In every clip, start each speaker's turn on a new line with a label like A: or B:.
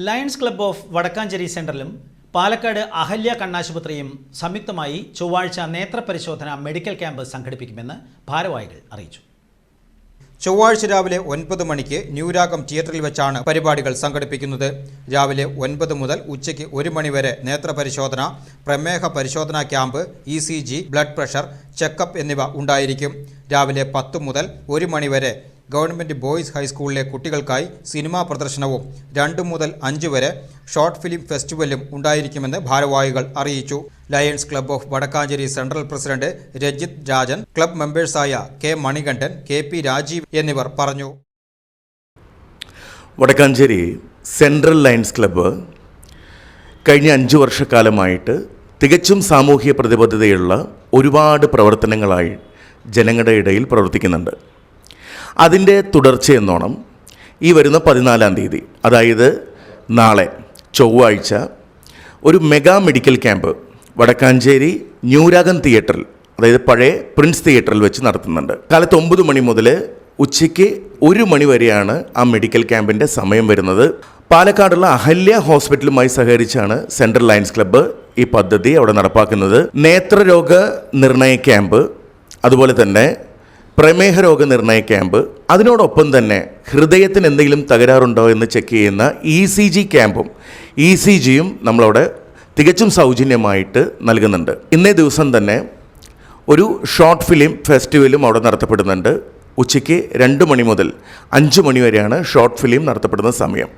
A: Lions club of Vadakkanchery സെൻട്രലും പാലക്കാട് അഹല്യ കണ്ണാശുപത്രിയും സംയുക്തമായി ചൊവ്വാഴ്ച നേത്രപരിശോധന മെഡിക്കൽ ക്യാമ്പ് സംഘടിപ്പിക്കുമെന്ന് ഭാരവാഹികൾ അറിയിച്ചു.
B: ചൊവ്വാഴ്ച രാവിലെ 9 മണിക്ക് ന്യൂരാഗം തിയേറ്ററിൽ വെച്ചാണ് പരിപാടികൾ സംഘടിപ്പിക്കുന്നത്. രാവിലെ 9 മുതൽ ഉച്ചയ്ക്ക് 1 മണി വരെ നേത്രപരിശോധന, പ്രമേഹ പരിശോധനാ camp, ECG, blood pressure checkup എന്നിവ ഉണ്ടായിരിക്കും. രാവിലെ 10 മുതൽ 1 മണി വരെ ഗവൺമെൻറ് ബോയ്സ് ഹൈസ്കൂളിലെ കുട്ടികൾക്കായി സിനിമാ പ്രദർശനവും 2 മുതൽ 5 വരെ ഷോർട്ട് ഫിലിം ഫെസ്റ്റിവലും ഉണ്ടായിരിക്കുമെന്ന് ഭാരവാഹികൾ അറിയിച്ചു. Lions club of Vadakkanchery central president Rajith Rajan, club മെമ്പേഴ്സായ K മണികണ്ഠൻ, KP രാജീവ് എന്നിവർ പറഞ്ഞു.
C: വടക്കാഞ്ചേരി സെൻട്രൽ ലയൺസ് ക്ലബ്ബ് കഴിഞ്ഞ 5 വർഷക്കാലമായിട്ട് തികച്ചും സാമൂഹ്യ പ്രതിബദ്ധതയുള്ള ഒരുപാട് പ്രവർത്തനങ്ങളായി ജനങ്ങളുടെ ഇടയിൽ പ്രവർത്തിക്കുന്നുണ്ട്. അതിൻ്റെ തുടർച്ചയെന്നോണം ഈ വരുന്ന 14-ാം തീയതി, അതായത് നാളെ ചൊവ്വാഴ്ച, ഒരു മെഗാ മെഡിക്കൽ ക്യാമ്പ് വടക്കാഞ്ചേരി ന്യൂരാഗം തിയേറ്ററിൽ, അതായത് പഴയ പ്രിൻസ് തിയേറ്ററിൽ വെച്ച് നടത്തുന്നുണ്ട്. കാലത്ത് 9 മണി മുതൽ ഉച്ചയ്ക്ക് 1 മണി വരെയാണ് ആ മെഡിക്കൽ ക്യാമ്പിൻ്റെ സമയം വരുന്നത്. പാലക്കാടുള്ള അഹല്യ ഹോസ്പിറ്റലുമായി സഹകരിച്ചാണ് സെൻട്രൽ ലയൺസ് ക്ലബ്ബ് ഈ പദ്ധതി അവിടെ നടപ്പാക്കുന്നത്. നേത്രരോഗ നിർണയ ക്യാമ്പ്, അതുപോലെ തന്നെ പ്രമേഹ രോഗ നിർണയ ക്യാമ്പ്, അതിനോടൊപ്പം തന്നെ ഹൃദയത്തിന് എന്തെങ്കിലും തകരാറുണ്ടോ എന്ന് ചെക്ക് ചെയ്യുന്ന ECG ക്യാമ്പും ECGയും നമ്മളവിടെ തികച്ചും സൗജന്യമായിട്ട് നൽകുന്നുണ്ട്. ഇന്നേ ദിവസം തന്നെ ഒരു ഷോർട്ട് ഫിലിം ഫെസ്റ്റിവലും അവിടെ നടത്തപ്പെടുന്നുണ്ട്. ഉച്ചയ്ക്ക് 2 മണി മുതൽ 5 മണി വരെയാണ് ഷോർട്ട് ഫിലിം നടത്തപ്പെടുന്ന സമയം.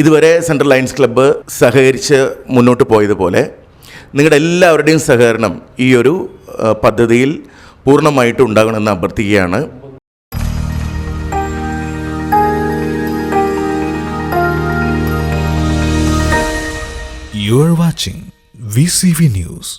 C: ഇതുവരെ സെൻട്രൽ ലയൺസ് ക്ലബ്ബ് സഹകരിച്ച് മുന്നോട്ട് പോയതുപോലെ നിങ്ങളുടെ എല്ലാവരുടെയും സഹകരണം ഈ ഒരു പദ്ധതിയിൽ പൂർണ്ണമായിട്ട് ഉണ്ടാകണമെന്ന് അഭ്യർത്ഥിക്കുകയാണ്.
D: You are watching VCV News.